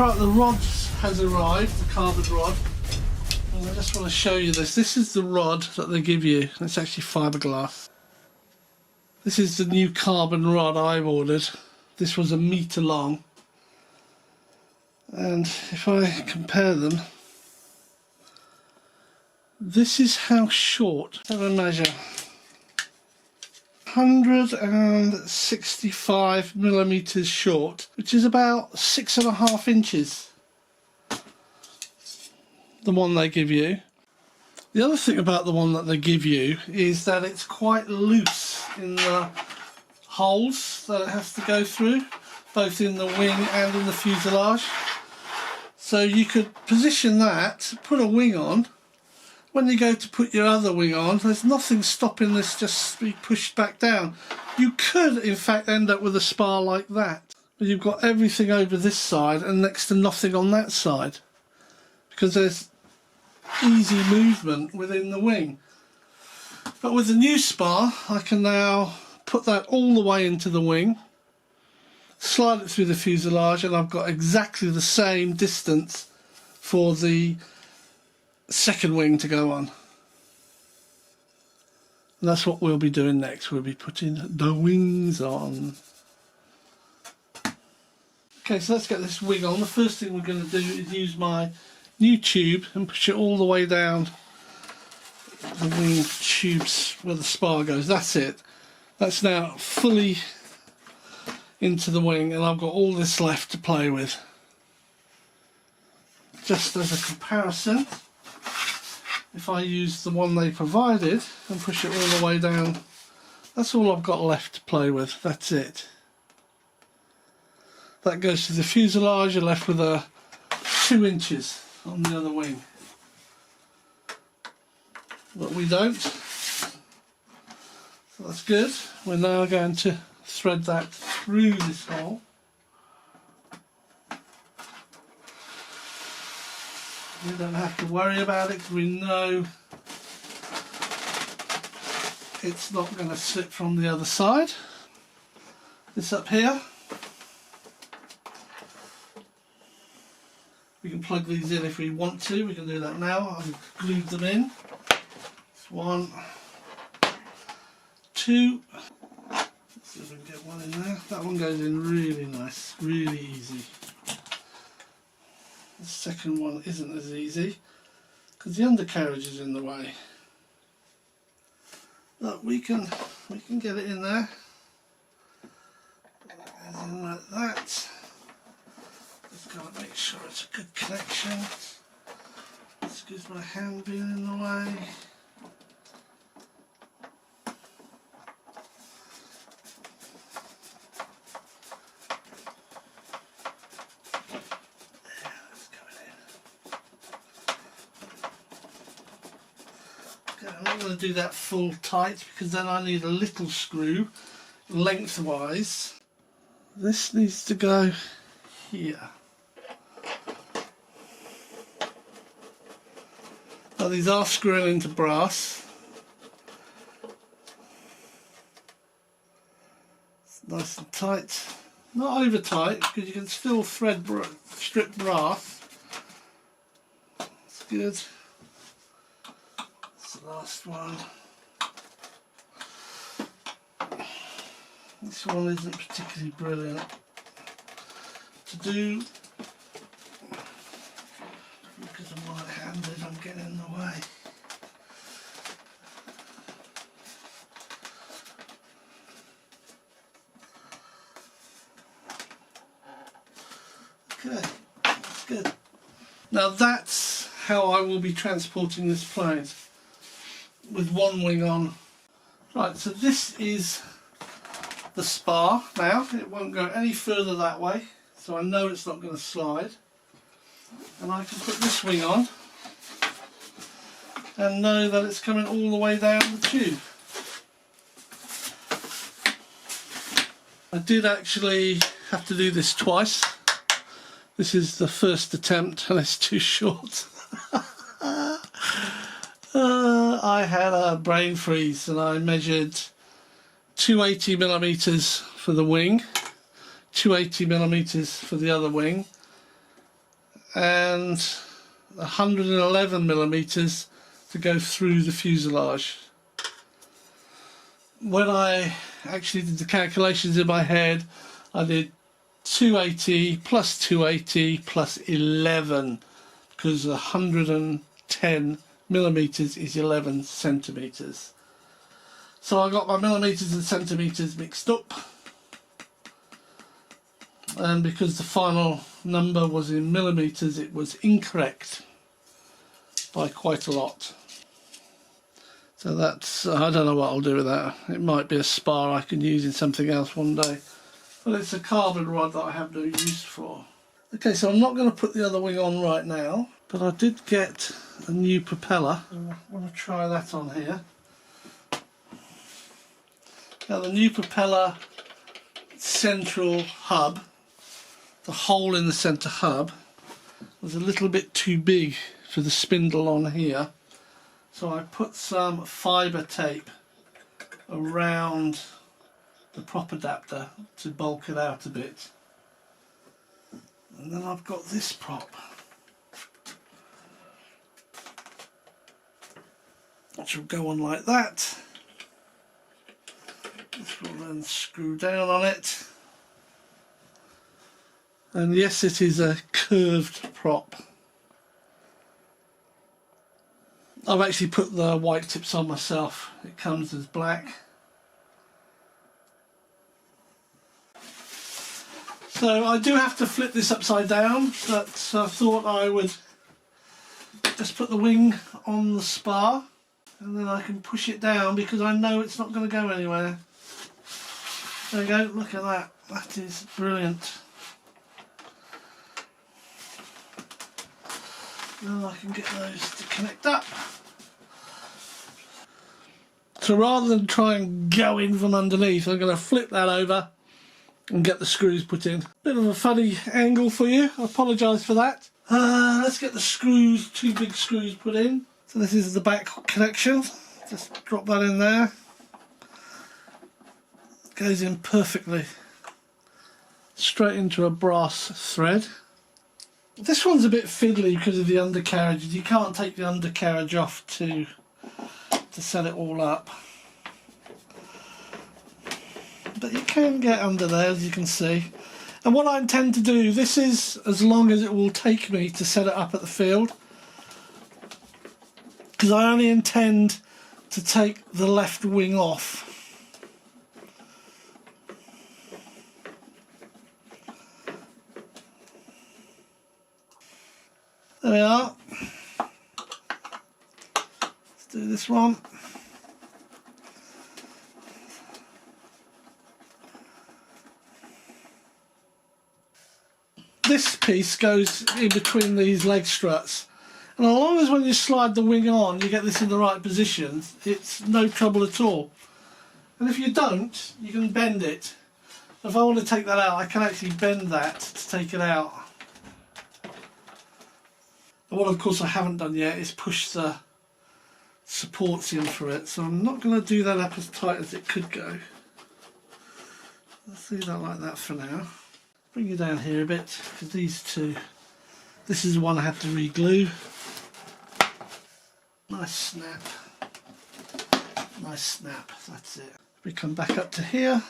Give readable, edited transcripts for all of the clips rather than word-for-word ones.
Alright, the rod has arrived, the carbon rod. And I just want to show you this. This is the rod that they give you. It's actually fiberglass. This is the new carbon rod I've ordered. This was 1 meter long. And if I compare them, this is how short. Let's have a measure. 165mm short, which is about 6.5 inches. The one they give you. The other thing about the one that they give you is that it's quite loose in the holes that it has to go through, both in the wing and in the fuselage. So you could position that, put a wing on. When you go to put your other wing on, there's nothing stopping this just be pushed back down. You could in fact end up with a spar like that. But you've got everything over this side and next to nothing on that side, because there's easy movement within the wing. But with the new spar, I can now put that all the way into the wing, slide it through the fuselage, and I've got exactly the same distance for the second wing to go on. And that's what we'll be doing next. We'll be putting the wings on. Okay, so let's get this wing on. The first thing we're going to do is use my new tube and push it all the way down the wing tubes where the spar goes. That's it. That's now fully into the wing, and I've got all this left to play with. Just as a comparison, if I use the one they provided and push it all the way down, that's all I've got left to play with. That's it. That goes to the fuselage. You're left with 2 inches on the other wing. But we don't. So that's good. We're now going to thread that through this hole. We don't have to worry about it because we know it's not going to slip from the other side. This up here, we can plug these in if we want to. We can do that now. I've glued them in. It's 1, 2. Let's see if we can get one in there. That one goes in really nice, really easy. The second one isn't as easy because the undercarriage is in the way. Look, we can get it in there. It goes in like that. Just got to make sure it's a good connection. Excuse my hand being in the way. I'm not going to do that full tight because then I need a little screw lengthwise. This needs to go here. Now these are screwing into brass. It's nice and tight. Not over tight because you can still thread strip brass. That's good. Last one. This one isn't particularly brilliant to do because I'm right-handed. I'm getting in the way. Okay, that's good. Now that's how I will be transporting this plane, with one wing on. Right, so this is the spar now. It won't go any further that way, so I know it's not going to slide. And I can put this wing on and know that it's coming all the way down the tube. I did actually have to do this twice. This is the first attempt and it's too short. I had a brain freeze and I measured 280mm for the wing, 280mm for the other wing, and 111mm to go through the fuselage. When I actually did the calculations in my head, I did 280 plus 280 plus 11, because 110mm is 11 centimetres. So I got my millimetres and centimetres mixed up, and because the final number was in millimetres, it was incorrect by quite a lot. So that's, I don't know what I'll do with that. It might be a spar I can use in something else one day. But it's a carbon rod that I have no use for. Okay, so I'm not going to put the other wing on right now, but I did get a new propeller. I want to try that on here. Now the new propeller central hub, the hole in the centre hub, was a little bit too big for the spindle on here. So I put some fibre tape around the prop adapter to bulk it out a bit. And then I've got this prop, which will go on like that. This will then screw down on it. And yes, it is a curved prop. I've actually put the white tips on myself. It comes as black. So I do have to flip this upside down, but I thought I would just put the wing on the spar and then I can push it down because I know it's not going to go anywhere. There we go, look at that. That is brilliant. Now I can get those to connect up. So rather than try and go in from underneath, I'm going to flip that over and get the screws put in. Bit of a funny angle for you, I apologise for that. Let's get the screws, 2 big screws put in. So this is the back connection, just drop that in there. Goes in perfectly. Straight into a brass thread. This one's a bit fiddly because of the undercarriages. You can't take the undercarriage off to set it all up. But you can get under there, as you can see. And what I intend to do, this is as long as it will take me to set it up at the field, because I only intend to take the left wing off. There we are. Let's do this one. This piece goes in between these leg struts, and as long as when you slide the wing on you get this in the right position, it's no trouble at all. And if you don't, you can bend it. If I want to take that out, I can actually bend that to take it out. And what of course I haven't done yet is push the supports in for it, so I'm not going to do that up as tight as it could go. Let's leave that like that for now. Bring you down here a bit, because these two, this is the one I have to re-glue. Nice snap. Nice snap, that's it. We come back up to here.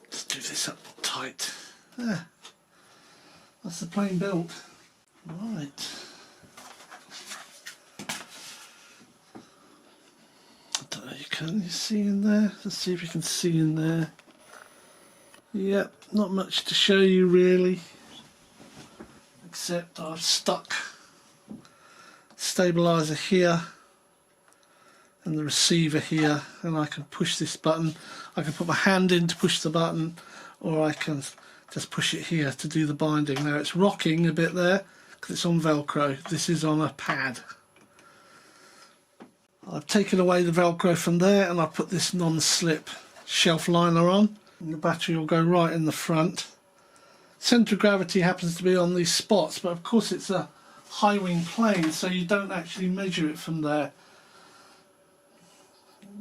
Let's do this up tight. There. That's the plain build. Right. I don't know, can you see in there? Let's see if you can see in there. Yep, not much to show you really, except I've stuck stabiliser here and the receiver here, and I can push this button. I can put my hand in to push the button, or I can just push it here to do the binding. Now it's rocking a bit there because it's on Velcro. This is on a pad. I've taken away the Velcro from there and I've put this non-slip shelf liner on. And the battery will go right in the front. Centre of gravity happens to be on these spots, but of course it's a high wing plane, so you don't actually measure it from there.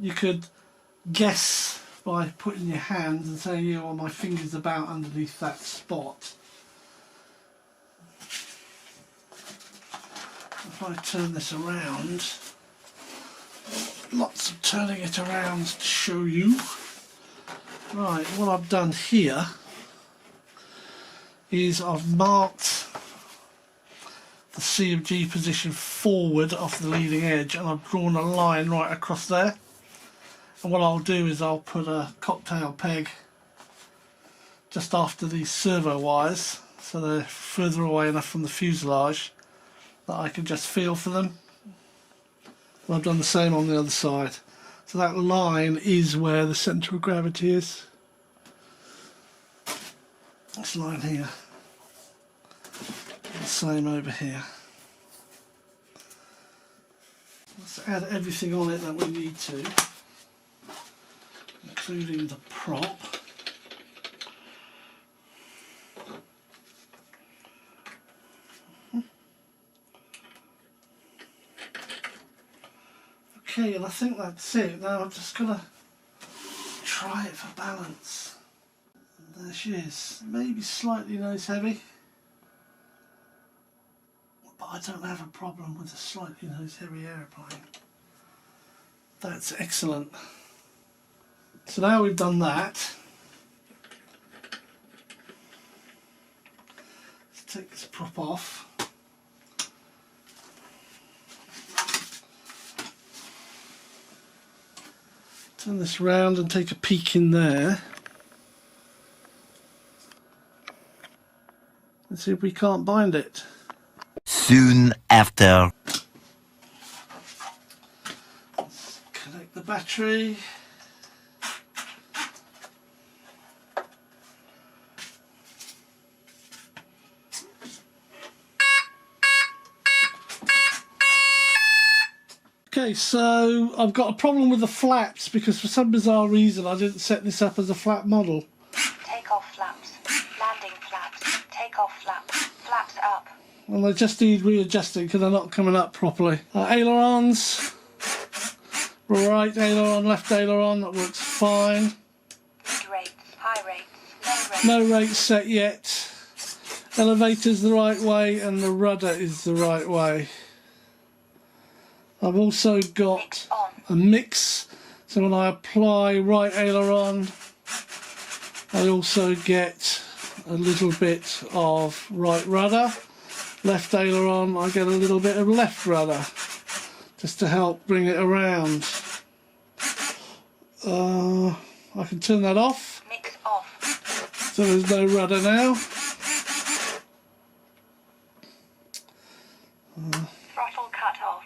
You could guess by putting your hands and saying, yeah, well, my finger's about underneath that spot. If I turn this around, lots of turning it around to show you. Right, what I've done here is I've marked the C of G position forward off the leading edge, and I've drawn a line right across there. And what I'll do is I'll put a cocktail peg just after these servo wires, so they're further away enough from the fuselage that I can just feel for them. And I've done the same on the other side. So that line is where the centre of gravity is. This line here. The same over here. Let's add everything on it that we need to, including the prop. Okay, and I think that's it. Now I'm just going to try it for balance. And there she is. Maybe slightly nose heavy, but I don't have a problem with a slightly nose heavy aeroplane. That's excellent. So now we've done that, let's take this prop off. Turn this round and take a peek in there. Let's see if we can't bind it. Soon after. Let's connect the battery. Okay, so I've got a problem with the flaps because for some bizarre reason I didn't set this up as a flap model. Take off flaps. Landing flaps. Take off flaps. Flaps up. And they just need readjusting because they're not coming up properly. Ailerons. Right aileron, left aileron, that works fine. Mid rates, high rates, No rates set yet. Elevator's the right way and the rudder is the right way. I've also got a mix, so when I apply right aileron I also get a little bit of right rudder. Left aileron I get a little bit of left rudder, just to help bring it around. I can turn that off. Mix off. So there's no rudder now. Throttle cut off.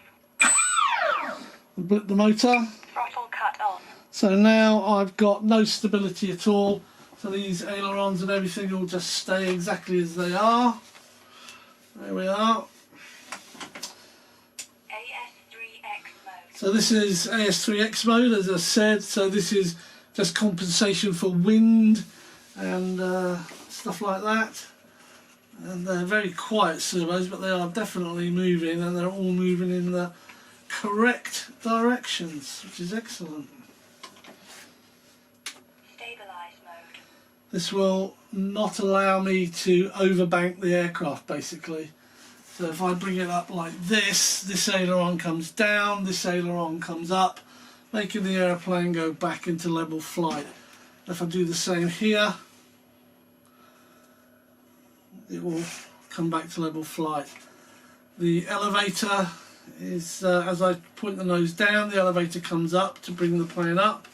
Blip the motor. Throttle cut off. So now I've got no stability at all. So these ailerons and everything will just stay exactly as they are. There we are. AS3X mode. So this is AS3X mode, as I said. So this is just compensation for wind and stuff like that. And they're very quiet servos, but they are definitely moving, and they're all moving in the correct directions, which is excellent. Stabilize mode. This will not allow me to overbank the aircraft, basically. So if I bring it up like this aileron comes down, this aileron comes up, making the airplane go back into level flight. If I do the same here, it will come back to level flight. The elevator is, as I point the nose down, the elevator comes up to bring the plane up,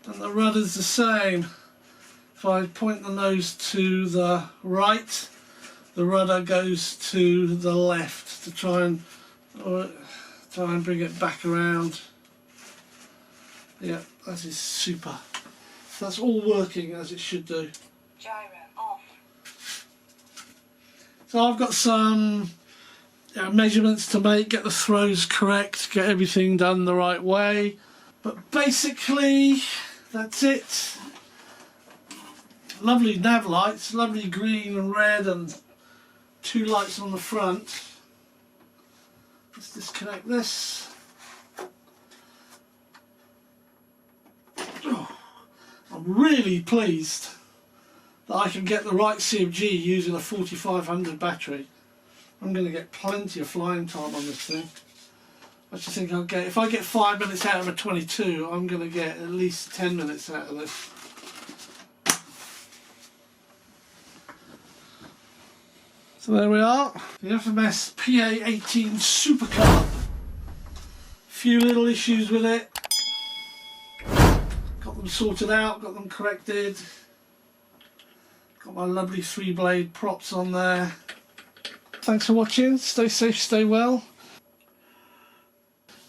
and the rudder's the same. If I point the nose to the right, the rudder goes to the left to try and bring it back around. Yeah, that is super. So that's all working as it should do. Gyro off. So I've got some measurements to make, get the throws correct, get everything done the right way. But basically, that's it. Lovely nav lights, lovely green and red, and 2 lights on the front. Let's disconnect this. Oh, I'm really pleased that I can get the right C of G using a 4500 battery. I'm going to get plenty of flying time on this thing. I just think I'll get, if I get 5 minutes out of a 22, I'm going to get at least 10 minutes out of this. So there we are, the FMS PA-18 Super Cub. Few little issues with it. Got them sorted out, got them corrected. Got my lovely 3-blade props on there. Thanks for watching, stay safe, stay well.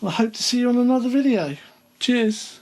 I hope to see you on another video. Cheers.